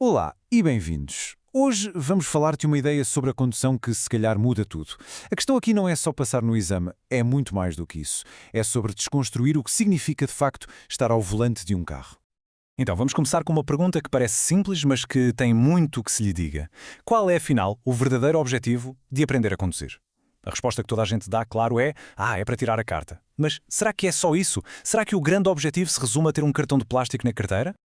Olá e bem-vindos. Hoje vamos falar-te uma ideia sobre a condução que se calhar muda tudo. A questão aqui não é só passar no exame, é muito mais do que isso. É sobre desconstruir o que significa de facto estar ao volante de um carro. Então, vamos começar com uma pergunta que parece simples, mas que tem muito que se lhe diga. Qual é, afinal, o verdadeiro objetivo de aprender a conduzir? A resposta que toda a gente dá, claro, é para tirar a carta. Mas será que é só isso? Será que o grande objetivo se resume a ter um cartão de plástico na carteira?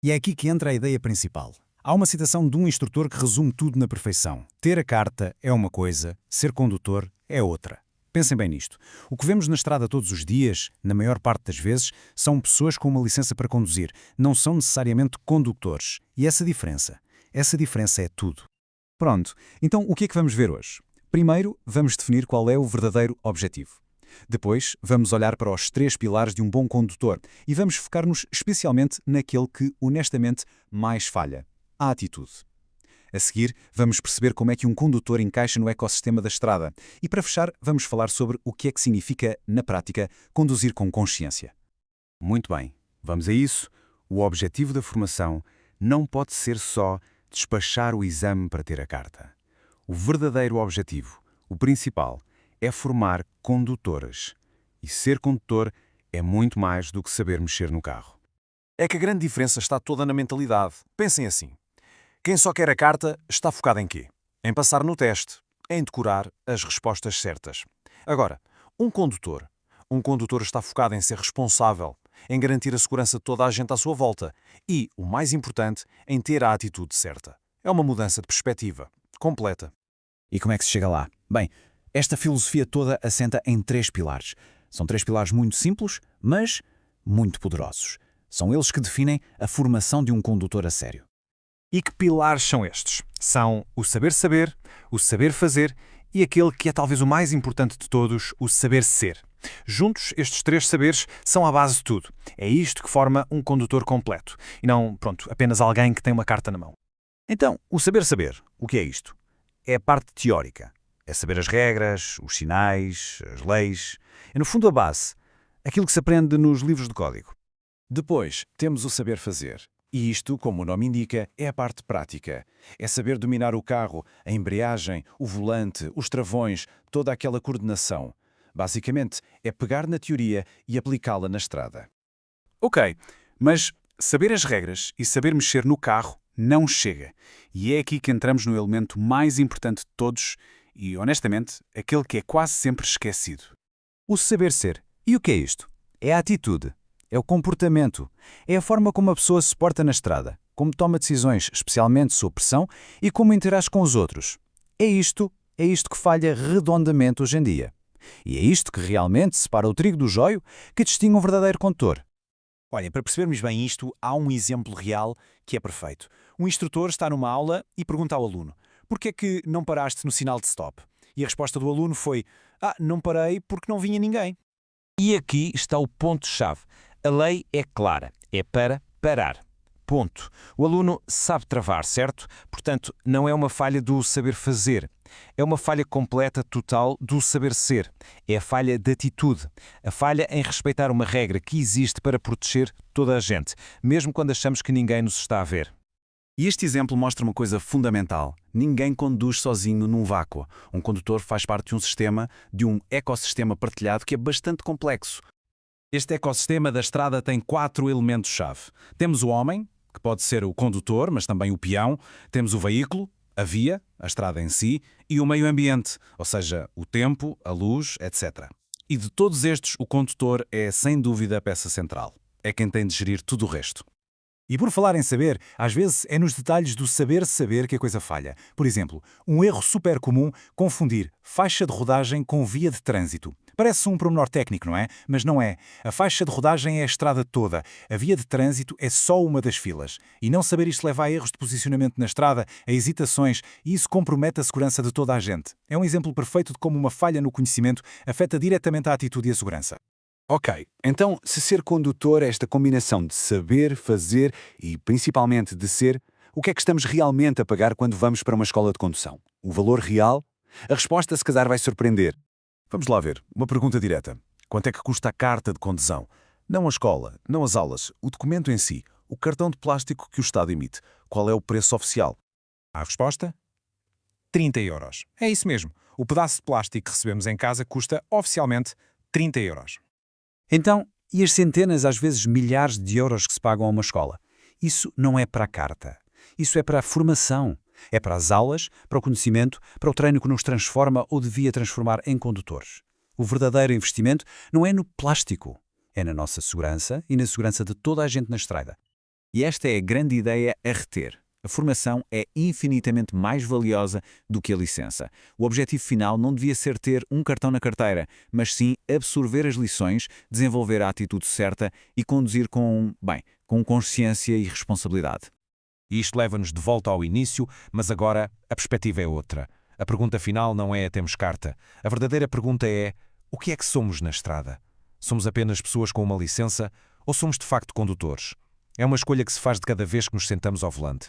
E é aqui que entra a ideia principal. Há uma citação de um instrutor que resume tudo na perfeição. Ter a carta é uma coisa, ser condutor é outra. Pensem bem nisto. O que vemos na estrada todos os dias, na maior parte das vezes, são pessoas com uma licença para conduzir. Não são necessariamente condutores. E essa diferença é tudo. Pronto, então o que é que vamos ver hoje? Primeiro, vamos definir qual é o verdadeiro objetivo. Depois, vamos olhar para os 3 pilares de um bom condutor e vamos focar-nos especialmente naquele que, honestamente, mais falha: a atitude. A seguir, vamos perceber como é que um condutor encaixa no ecossistema da estrada. E para fechar, vamos falar sobre o que é que significa, na prática, conduzir com consciência. Muito bem, vamos a isso. O objetivo da formação não pode ser só despachar o exame para ter a carta. O verdadeiro objetivo, o principal, é formar condutores. E ser condutor é muito mais do que saber mexer no carro. É que a grande diferença está toda na mentalidade. Pensem assim. Quem só quer a carta está focado em quê? Em passar no teste, em decorar as respostas certas. Agora, um condutor está focado em ser responsável, em garantir a segurança de toda a gente à sua volta e, o mais importante, em ter a atitude certa. É uma mudança de perspectiva, completa. E como é que se chega lá? Bem, esta filosofia toda assenta em 3 pilares. São 3 pilares muito simples, mas muito poderosos. São eles que definem a formação de um condutor a sério. E que pilares são estes? São o saber saber, o saber fazer e aquele que é talvez o mais importante de todos, o saber ser. Juntos, estes 3 saberes são a base de tudo. É isto que forma um condutor completo. E não, apenas alguém que tem uma carta na mão. Então, o saber saber, o que é isto? É a parte teórica. É saber as regras, os sinais, as leis. É, no fundo, a base. Aquilo que se aprende nos livros de código. Depois, temos o saber fazer. E isto, como o nome indica, é a parte prática. É saber dominar o carro, a embreagem, o volante, os travões, toda aquela coordenação. Basicamente, é pegar na teoria e aplicá-la na estrada. Ok, mas saber as regras e saber mexer no carro não chega. E é aqui que entramos no elemento mais importante de todos e, honestamente, aquele que é quase sempre esquecido. O saber ser. E o que é isto? É a atitude. É o comportamento. É a forma como a pessoa se porta na estrada, como toma decisões, especialmente sob pressão, e como interage com os outros. É isto que falha redondamente hoje em dia. E é isto que realmente separa o trigo do joio, que distingue um verdadeiro condutor. Olhem, para percebermos bem isto, há um exemplo real que é perfeito. Um instrutor está numa aula e pergunta ao aluno: "Porquê é que não paraste no sinal de stop?" E a resposta do aluno foi: "Não parei porque não vinha ninguém." E aqui está o ponto-chave. A lei é clara, é para parar. Ponto. O aluno sabe travar, certo? Portanto, não é uma falha do saber fazer. É uma falha completa, total, do saber ser. É a falha de atitude. A falha em respeitar uma regra que existe para proteger toda a gente, mesmo quando achamos que ninguém nos está a ver. E este exemplo mostra uma coisa fundamental. Ninguém conduz sozinho num vácuo. Um condutor faz parte de um sistema, de um ecossistema partilhado que é bastante complexo. Este ecossistema da estrada tem 4 elementos-chave. Temos o homem, que pode ser o condutor, mas também o peão. Temos o veículo, a via, a estrada em si, e o meio ambiente, ou seja, o tempo, a luz, etc. E de todos estes, o condutor é, sem dúvida, a peça central. É quem tem de gerir tudo o resto. E por falar em saber, às vezes é nos detalhes do saber saber que a coisa falha. Por exemplo, um erro super comum: confundir faixa de rodagem com via de trânsito. Parece um pormenor técnico, não é? Mas não é. A faixa de rodagem é a estrada toda. A via de trânsito é só uma das filas. E não saber isto leva a erros de posicionamento na estrada, a hesitações, e isso compromete a segurança de toda a gente. É um exemplo perfeito de como uma falha no conhecimento afeta diretamente a atitude e a segurança. Ok, então se ser condutor é esta combinação de saber, fazer e principalmente de ser, o que é que estamos realmente a pagar quando vamos para uma escola de condução? O valor real? A resposta se calhar vai surpreender. Vamos lá ver. Uma pergunta direta. Quanto é que custa a carta de condução? Não a escola, não as aulas, o documento em si. o cartão de plástico que o Estado emite. Qual é o preço oficial? A resposta? 30 euros. É isso mesmo. O pedaço de plástico que recebemos em casa custa, oficialmente, 30 euros. Então, e as centenas, às vezes milhares de euros que se pagam a uma escola? Isso não é para a carta. Isso é para a formação. É para as aulas, para o conhecimento, para o treino que nos transforma ou devia transformar em condutores. O verdadeiro investimento não é no plástico. É na nossa segurança e na segurança de toda a gente na estrada. E esta é a grande ideia a reter. A formação é infinitamente mais valiosa do que a licença. O objetivo final não devia ser ter um cartão na carteira, mas sim absorver as lições, desenvolver a atitude certa e conduzir com consciência e responsabilidade. E isto leva-nos de volta ao início, mas agora a perspectiva é outra. A pergunta final não é temos carta. A verdadeira pergunta é o que é que somos na estrada? Somos apenas pessoas com uma licença ou somos de facto condutores? É uma escolha que se faz de cada vez que nos sentamos ao volante.